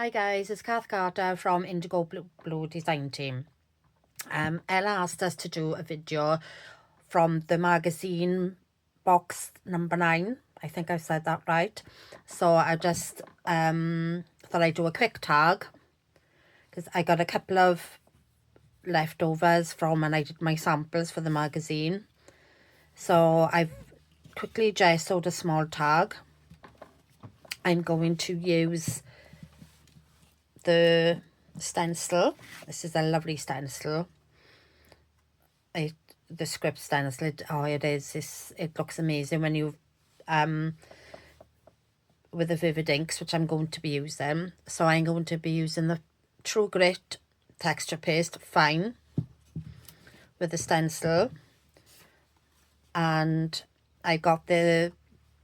Hi guys, it's Cath Carter from Indigo Blue Design Team. Ella asked us to do a video from the magazine box number 9. I think I said that right. So I just thought I'd do a quick tag because I got a couple of leftovers from when I did my samples for the magazine. So I've quickly gessoed a small tag. I'm going to use the stencil. This is a lovely stencil. The script stencil. It looks amazing when you with the vivid inks, which I'm going to be using. So I'm going to be using the True Grit texture paste fine with the stencil, and I got the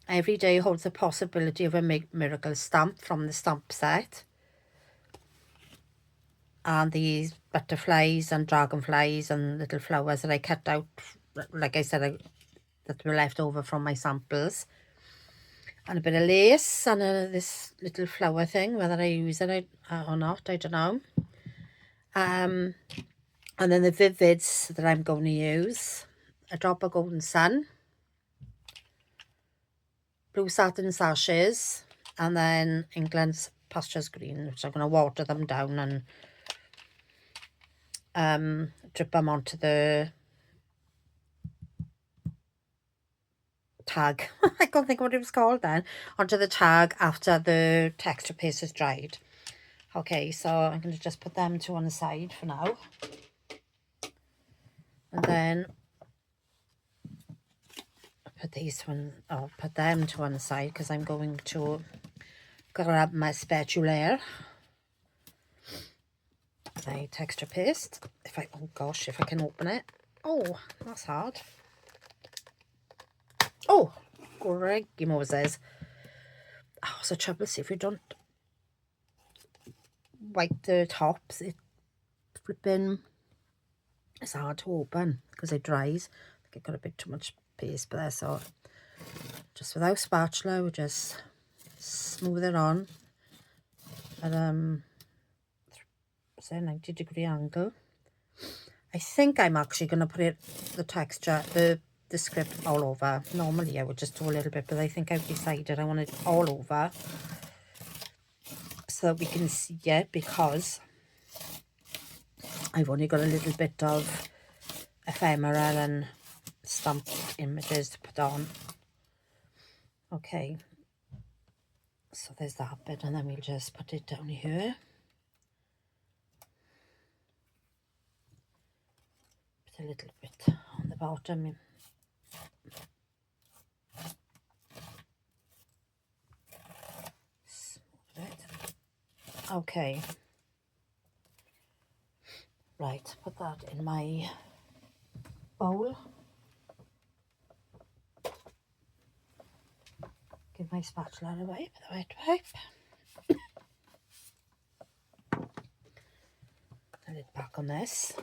Every Day Holds the Possibility of a Miracle stamp from the stamp set, and these butterflies and dragonflies and little flowers that I cut out, like I said, that were left over from my samples, and a bit of lace and this little flower thing, whether I use it or not, I don't know. And then the vivids that I'm going to use: a drop of Golden Sun, blue satin sashes, and then England's pastures green, which I'm going to water them down and drip them onto the tag. I can't think what it was called then. Onto the tag after the texture paste is dried. Okay, so I'm going to just put them two on the side for now. And then put them to one side because I'm going to grab my spatula. The texture paste. Oh gosh, if I can open it. Oh, that's hard. Oh, Greggy Moses. Oh, it's a trouble. See, if you don't wipe the tops, it's hard to open because it dries. I think I got a bit too much paste there, so just without spatula, we just smooth it on at say 90-degree angle. I think I'm actually going to put the texture, the script all over. Normally I would just do a little bit, but I think I've decided I want it all over so that we can see it, because I've only got a little bit of ephemera and stamped images to put on. Okay, so there's that bit, and then we'll just put it down here. Put a little bit on the bottom. Smooth it. Okay. Right, put that in my bowl. Give my spatula a wipe, the wet wipe. A lid back on this.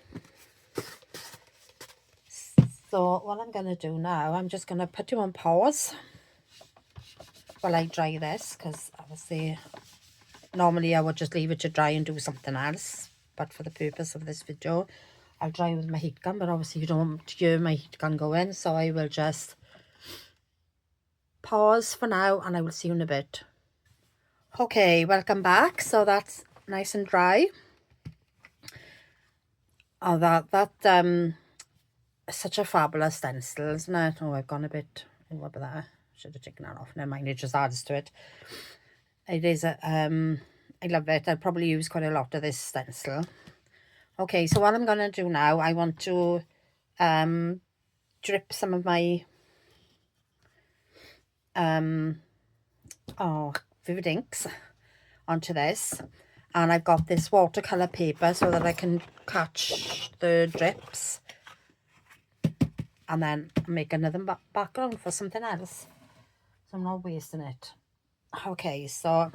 So what I'm going to do now, I'm just going to put you on pause while I dry this, because obviously normally I would just leave it to dry and do something else, but for the purpose of this video I'll dry with my heat gun. But obviously you don't want to hear my heat gun go in, so I will just pause for now and I will see you in a bit. Okay, welcome back. So that's nice and dry. Oh, that such a fabulous stencil, isn't it? Oh, I've gone a bit over there. Should have taken that off. Never mind, it just adds to it. It is I love it. I'll probably use quite a lot of this stencil. Okay, so what I'm going to do now, I want to drip some of my vivid inks onto this, and I've got this watercolor paper so that I can catch the drips and then make another background for something else, so I'm not wasting it. Okay, so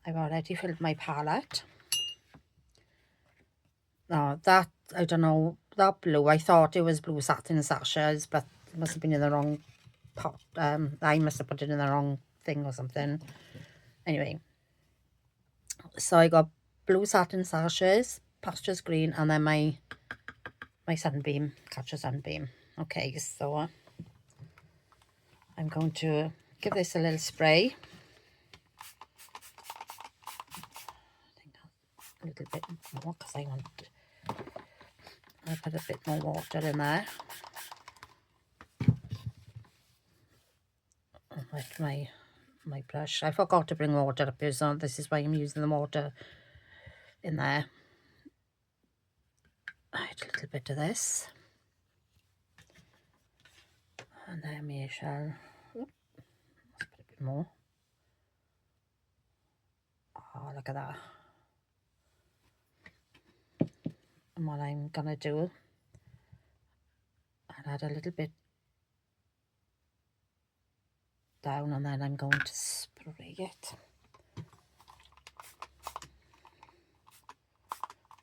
I've already filled my palette. Now that, I don't know, that blue, I thought it was blue satin sashes, but it must have been in the wrong pot. I must have put it in the wrong thing or something. Anyway, So I got blue satin sashes, pastures green, and then my sunbeam, Catcher Sunbeam. Okay, so I'm going to give this a little spray. I think a little bit more because I'll put a bit more water in there. With my brush. I forgot to bring water up here, so this is why I'm using the water in there. Right, a little bit of this. And then we shall, let's put a bit more. Oh, look at that. And what I'm gonna do, I'll add a little bit down, and then I'm going to spray it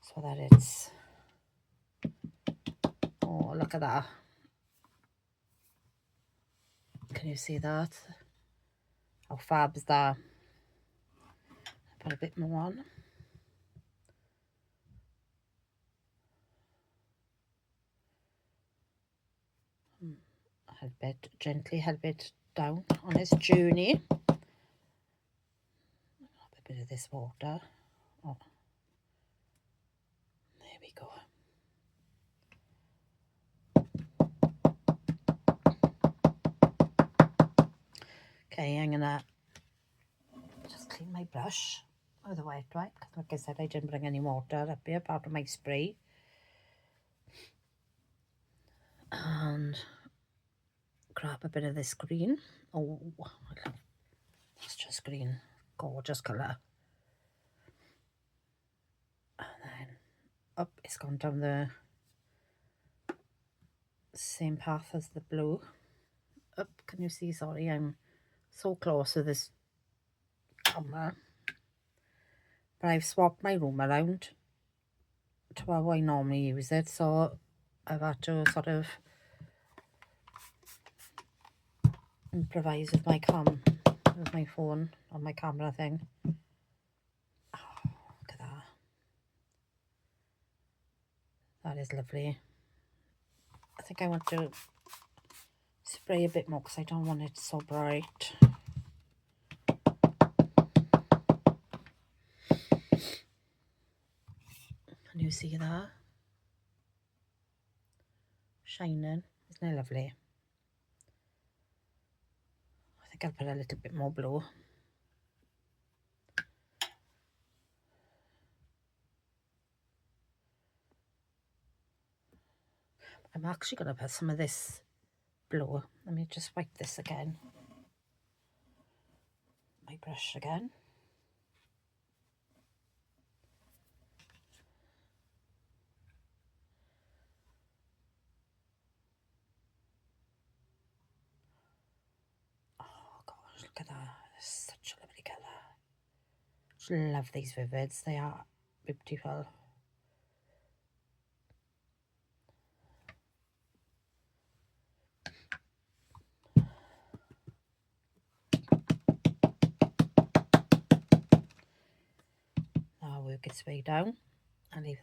so that it's, oh, look at that. Can you see that? How fab is that? Put a bit more on. Help it, gently help it down on its journey. A bit of this water. Oh, there we go. Okay, I'm gonna just clean my brush with a wet wipe, because like I said, I didn't bring any water up here apart from my spray. And grab a bit of this green. Oh, I love, it's just green, gorgeous colour. And then up, it's gone down the same path as the blue. Up, can you see? Sorry, I'm so close to this camera. But I've swapped my room around to how I normally use it, so I've had to sort of improvise with my phone on my camera thing. Oh, look at that. That is lovely. I think I want to spray a bit more because I don't want it so bright. Can you see that? Shining. Isn't it lovely? I think I'll put a little bit more blue. I'm actually going to put some of this blue. Let me just wipe this again. My brush again. Oh gosh, look at that. It's such a lovely colour. Just love these vivids. They are beautiful. Now work its way down and leave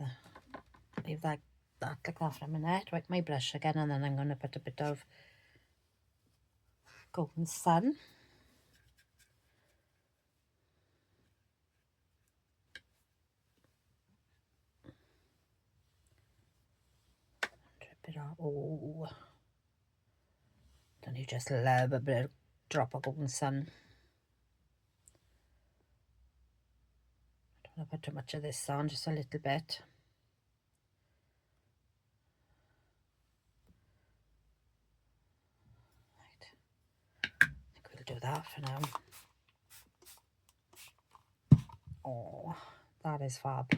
that like that for a minute. Wipe my brush again, and then I'm going to put a bit of Golden Sun. Drip it on. Oh, don't you just love a bit of drop of Golden Sun? I don't want to put too much of this on, just a little bit. Right. I think we'll do that for now. Oh, that is fab.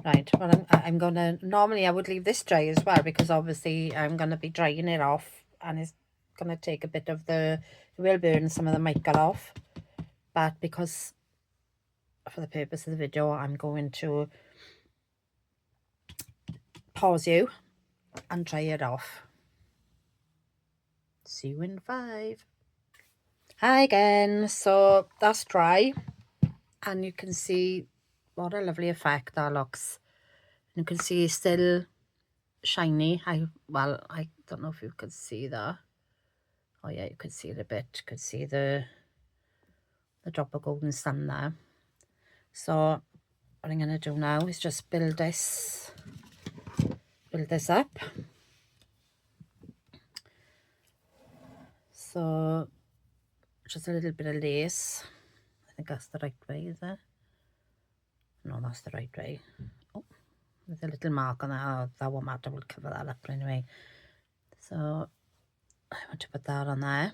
Right, well, I'm gonna, normally I would leave this dry as well, because obviously I'm gonna be drying it off, and it's gonna take a bit of it will burn some of the mica off, but because for the purpose of the video, I'm going to pause you and dry it off. See you in 5. Hi again. So that's dry, and you can see what a lovely effect that looks. You can see it's still shiny. I don't know if you could see that. Oh yeah, you could see it a bit. You could see the drop of golden sun there. So what I'm going to do now is just build this up. So just a little bit of lace. I think that's the right way, is it? No, that's the right way. Oh, with a little mark on that. Oh, that won't matter. We'll cover that up anyway. So I want to put that on there.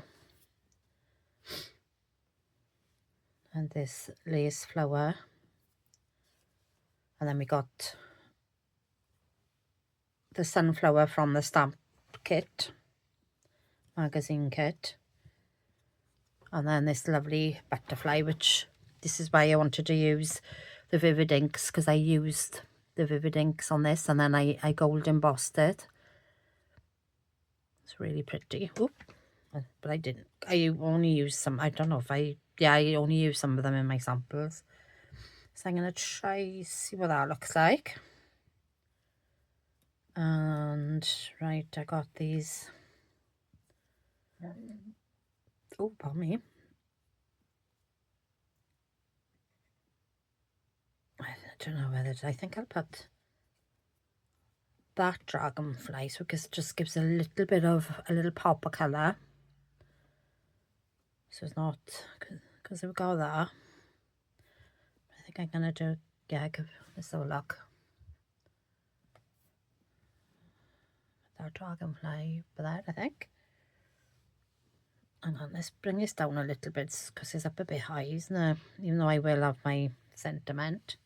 And this lace flower. And then we got the sunflower from the stamp kit, magazine kit. And then this lovely butterfly, which this is why I wanted to use the Vivid inks, because I used the Vivid inks on this and then I gold embossed it. It's really pretty. Oop. But I didn't. I only used some. I don't know if I only used some of them in my samples. So I'm going to try, see what that looks like. And right, I got these. Oh, pardon me. I don't know whether I think I'll put that dragonfly, so it just gives a little bit of a little pop of colour. So it's not, because we've got that. I think I'm going to do, give this a look. That dragonfly for that, I think. Hang on, let's bring this down a little bit because it's up a bit high, isn't it? Even though I will have my sentiment.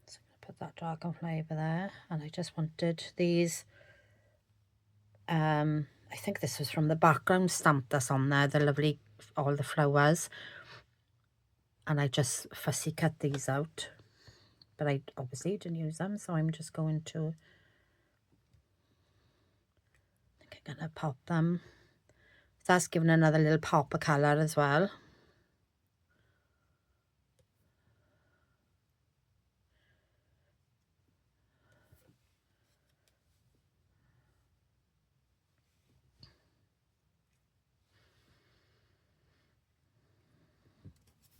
So I'm going to put that dragonfly over there. And I just wanted these, I think this was from the background stamp that's on there, the lovely, all the flowers. And I just fussy cut these out. But I obviously didn't use them, so I'm just going to, I think I'm going to pop them. That's giving another little pop of colour as well.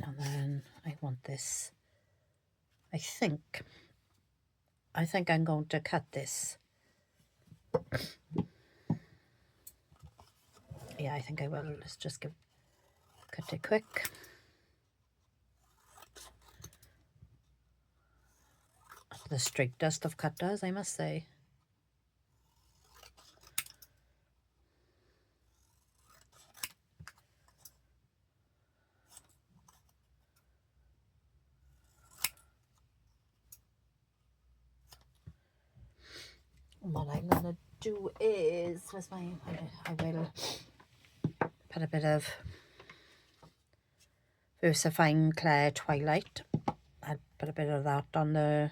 And then I want this, I think I'm going to cut this. Yeah, I think I will. Let's just cut it quick. The straightest of cutters, I must say. What I'm gonna do is, I will put a bit of VersaFine Clear Twilight. I'll put a bit of that on the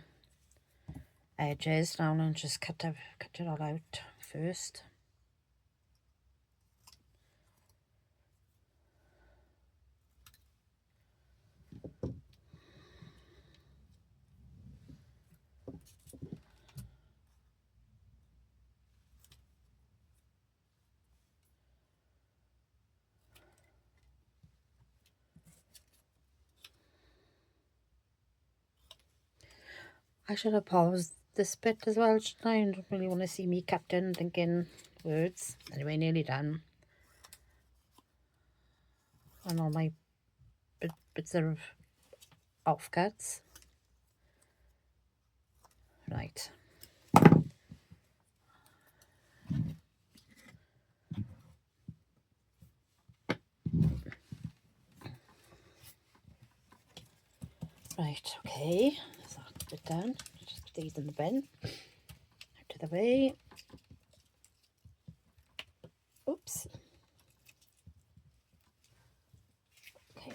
edges now and just cut it all out first. I should have paused this bit as well, shouldn't I? I don't really want to see me cutting, thinking words. Anyway, nearly done. And all my bits of offcuts. Right. Right, okay. So that's a bit done. Just put these in the bin. Out of the way. Oops. Okay.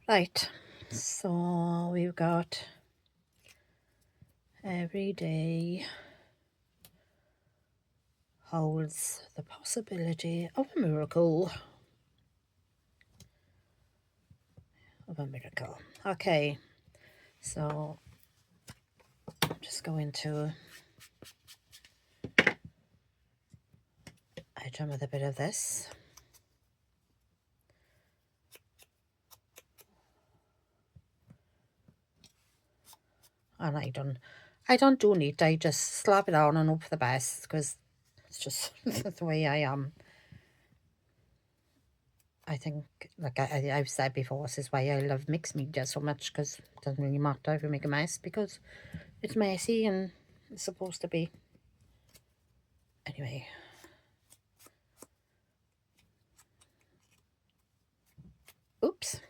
Right. So we've got every day holds the possibility of a miracle. Okay, so I'm just going to item with a bit of this. And I don't do neat, I just slap it on and hope for the best, because it's just the way I am. I think, like I've said before, this is why I love mixed media so much, because it doesn't really matter if you make a mess, because it's messy and it's supposed to be. Anyway. Oops.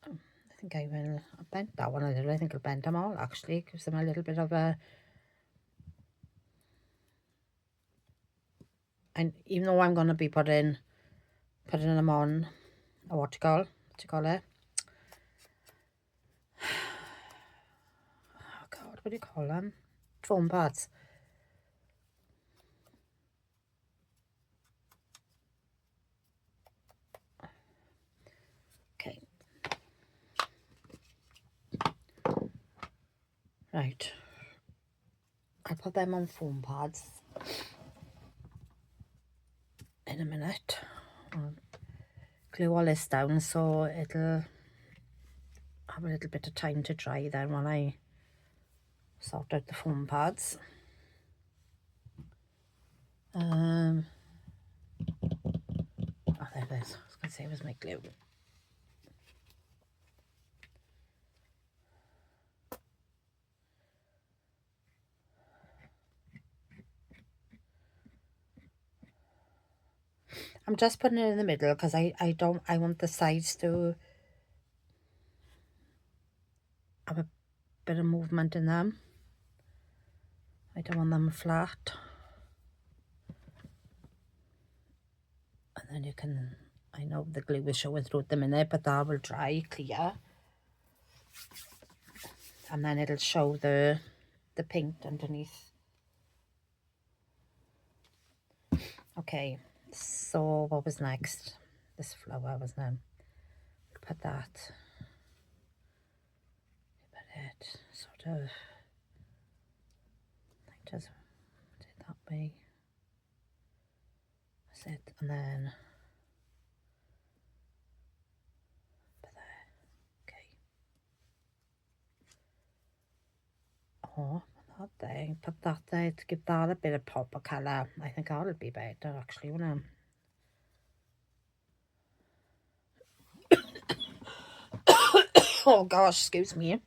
I think I will bend that one a little. I think I'll bend them all, actually. Gives them a little bit of a... And even though I'm going to be putting them on, what you call it? Oh God, what do you call them? Foam pads. Okay. Right. I'll put them on foam pads in a minute. I'll glue all this down so it'll have a little bit of time to dry then when I sort out the foam pads. Oh, there it is. I was going to say it was my glue. I'm just putting it in the middle because I want the sides to have a bit of movement in them. I don't want them flat. And then you can, I know the glue is showing through at the minute, but that will dry clear. And then it'll show the paint underneath. Okay, so what was next? This flower was then. Put that. Put it sort of. I just did it that way. That's it, and then put there. Okay. Oh, that there. Put that there to give that a bit of pop of colour. I think that'll be better actually, won't it? Oh gosh, excuse me.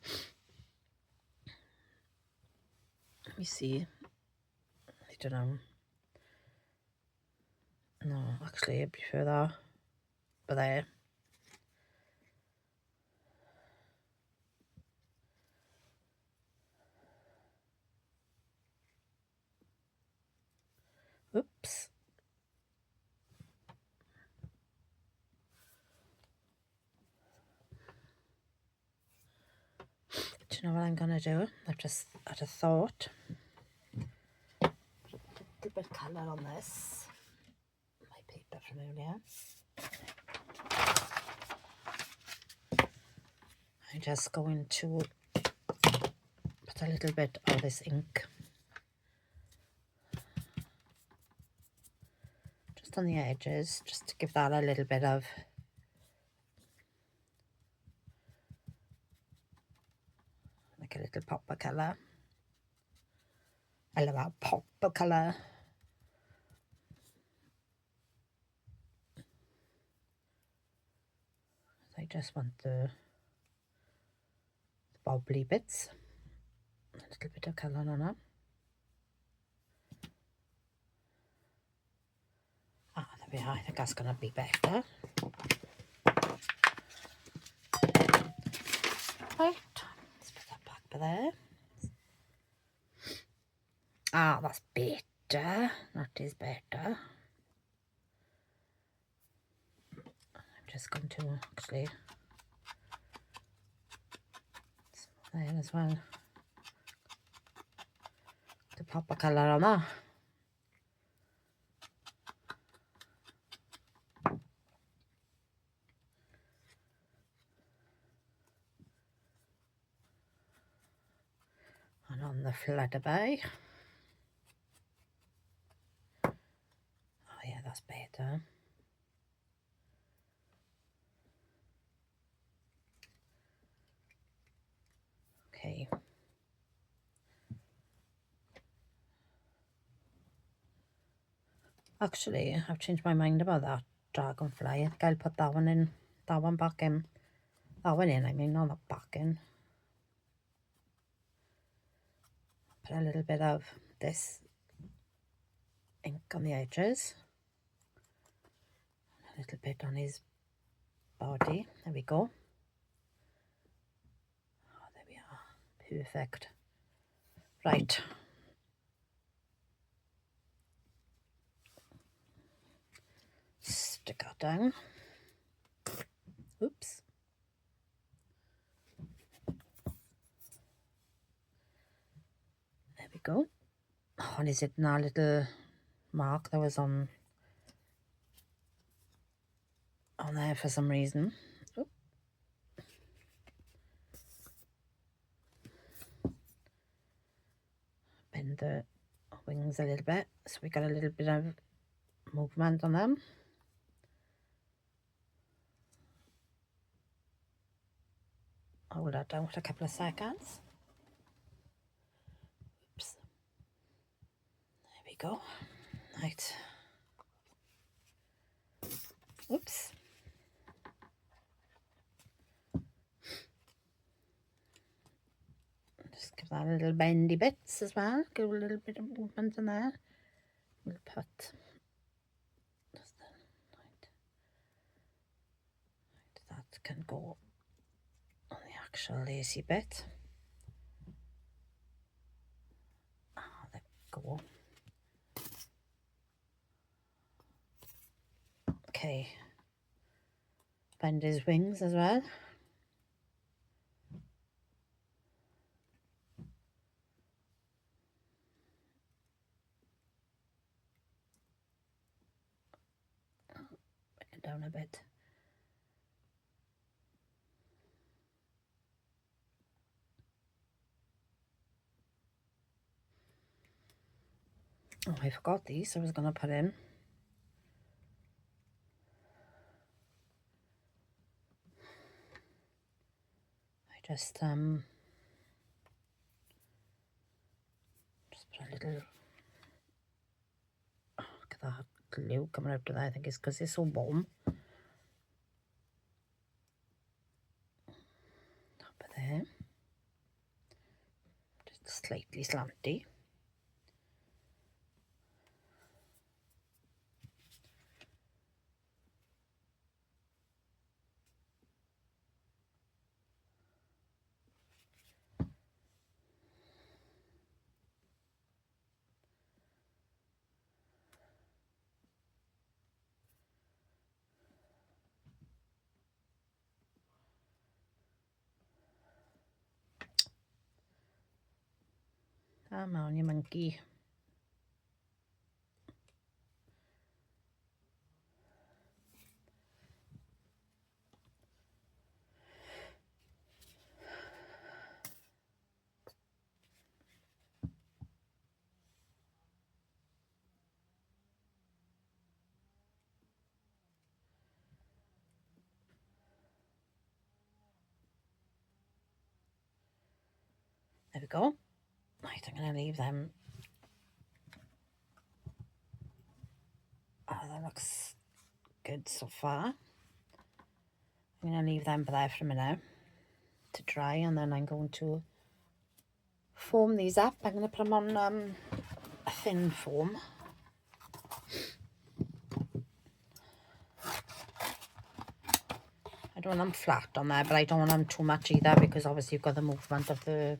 Let me see. I don't know. No, actually I prefer that. But there. Oops. Do you know what I'm gonna do? I've just had a thought. A little bit of colour on this. My paper from earlier. I'm just going to put a little bit of this ink just on the edges, just to give that a little bit of like a little pop of colour. I love that pop of colour. I just want the bobbly bits. A little bit of colour on it. Ah, there we are. I think that's going to be better. Right, let's put that back there. Ah, that's better. That is better. I'm just going to actually there as well. Little pop of colour on that. And on the flutterby. Oh yeah, that's better. Okay. Actually, I've changed my mind about that dragonfly. I think I'll put that one in, that one back in. That one in, I mean, not that back in. Put a little bit of this ink on the edges. A little bit on his body. There we go. Oh, there we are. Perfect. Right. Stick that down. Oops. There we go. Oh, and is it now a little mark that was on there for some reason? Oop. Bend the wings a little bit so we got a little bit of movement on them. Hold that down for a couple of seconds. Oops. There we go. Right. Oops. Just give that a little bendy bits as well. Give a little bit of movement in there. We'll put just right. That can go on the actual lacy bit. Oh, there we go. Okay. Bend his wings as well. Bring it down a bit. Oh, I forgot these. I was going to put in. I just put a little. Oh, look at that glue coming out of there. I think it's because it's so warm. Top of there. Just slightly slanty. Come on, you monkey. There we go. Right, I'm going to leave them. Oh, that looks good so far. I'm going to leave them there for a minute to dry, and then I'm going to foam these up. I'm going to put them on a thin foam. I don't want them flat on there, but I don't want them too much either, because obviously you've got the movement of the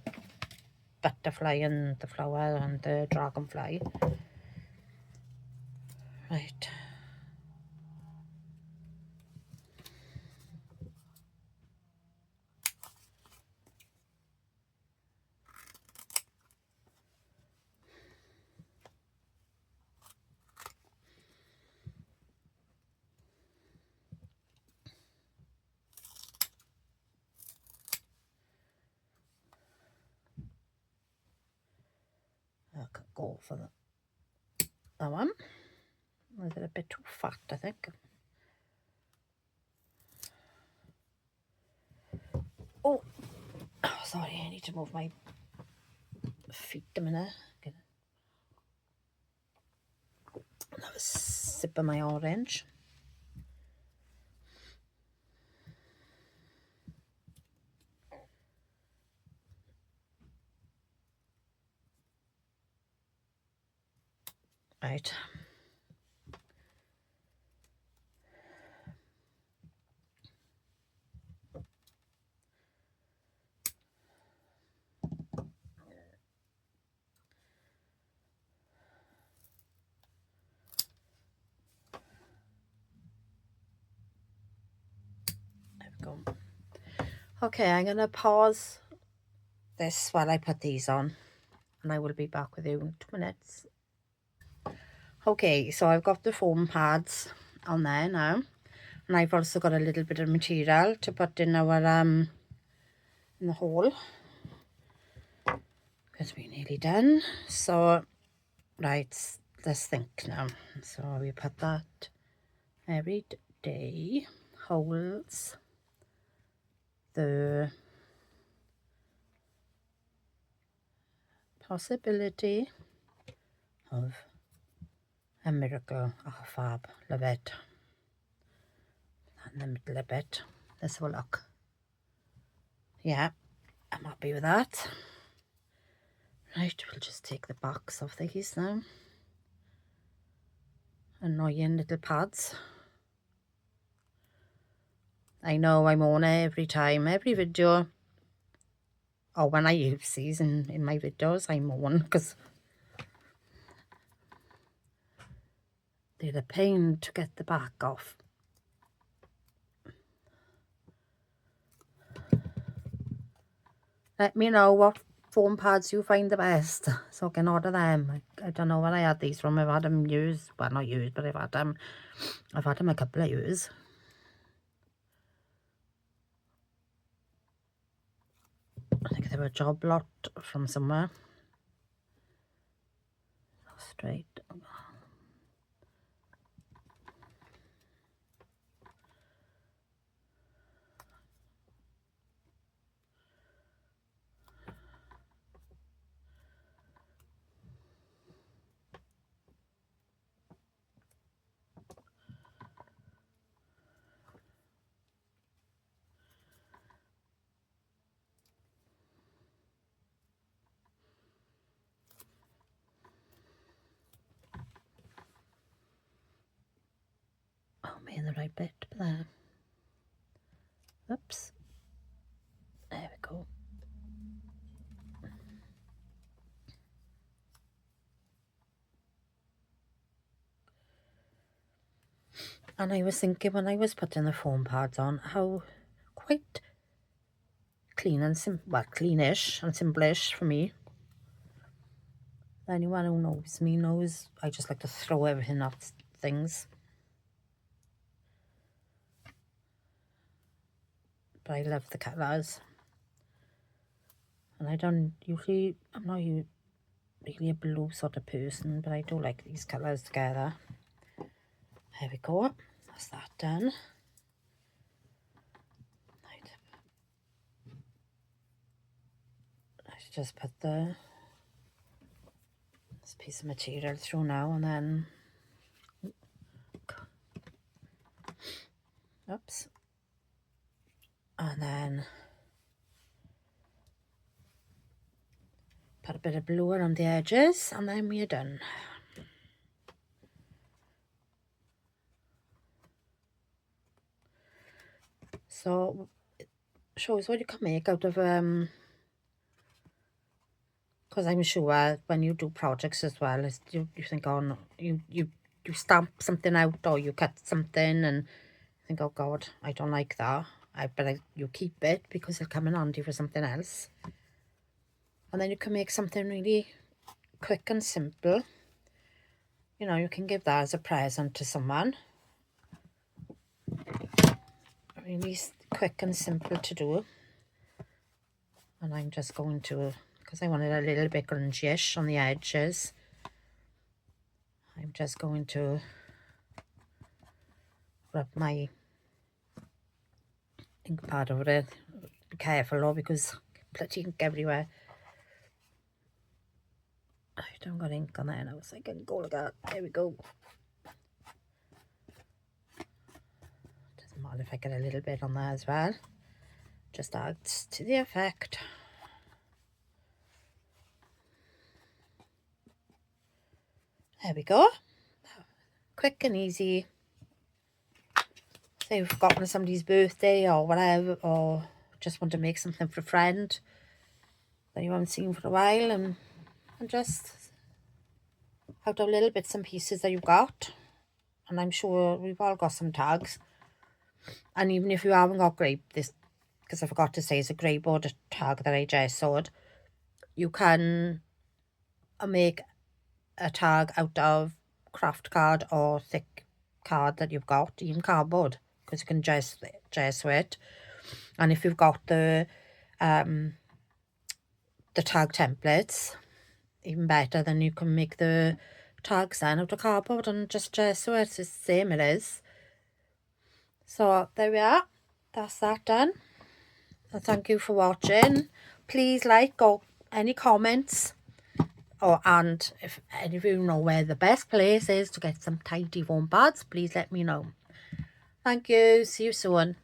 butterfly and the flower and the dragonfly. Right. go for that one. Was it a bit too fat, I think? Oh, sorry, I need to move my feet a minute. Have a sip of my orange. Right. There we go. Okay, I'm going to pause this while I put these on, and I will be back with you in 2 minutes. Okay, so I've got the foam pads on there now, and I've also got a little bit of material to put in our in the hole, because we're nearly done. So right, let's think now. So we put that every day holds the possibility of a miracle. Oh, fab, love it. In the middle a bit. Let's have a look. Yeah, I'm happy with that. Right, we'll just take the backs off these now. Annoying little pads. I know I'm on every time, every video. Or when I use these in my videos, I'm on because they're a pain to get the back off. Let me know what foam pads you find the best, so I can order them. I don't know where I had these from. I've had them used, well, not used, but I've had them a couple of years. I think they were a job lot from somewhere. Straight. Oh, I'm in the right bit there. Oops. There we go. And I was thinking when I was putting the foam pads on how quite clean and cleanish and simplish for me. Anyone who knows me knows I just like to throw everything at things. But I love the colours. And I'm not really a blue sort of person, but I do like these colours together. There we go. That's that done. Right. Let's just put this piece of material through now, and then oops, and then put a bit of blue around the edges, and then we're done. So it shows what you can make out of because I'm sure when you do projects as well, you think, oh no, you stamp something out or you cut something and think, oh God, I don't like that. But you keep it because it'll come in handy for something else. And then you can make something really quick and simple. You know, you can give that as a present to someone. Really quick and simple to do. And I'm just going to, because I want it a little bit grungy-ish on the edges, I'm just going to rub my ink pad over it. Be careful though, because bloody ink everywhere. I don't got ink on there now, so I can go like that. There we go. Doesn't matter if I get a little bit on there as well. Just adds to the effect. There we go. Quick and easy. Say you've forgotten somebody's birthday or whatever, or just want to make something for a friend that you haven't seen for a while, and just out of little bits and pieces that you've got. And I'm sure we've all got some tags. And even if you haven't got this, because I forgot to say, it's a grey border tag that I just sewed, you can make a tag out of craft card or thick card that you've got, even cardboard, because you can gesso it. And if you've got the tag templates, even better, then you can make the tags then out of cardboard and just gesso it. It's the same it is. So there we are, that's that done. So thank you for watching. Please like or any comments, and if any of you know where the best place is to get some tidy foam pads, please let me know. Thank you. See you soon.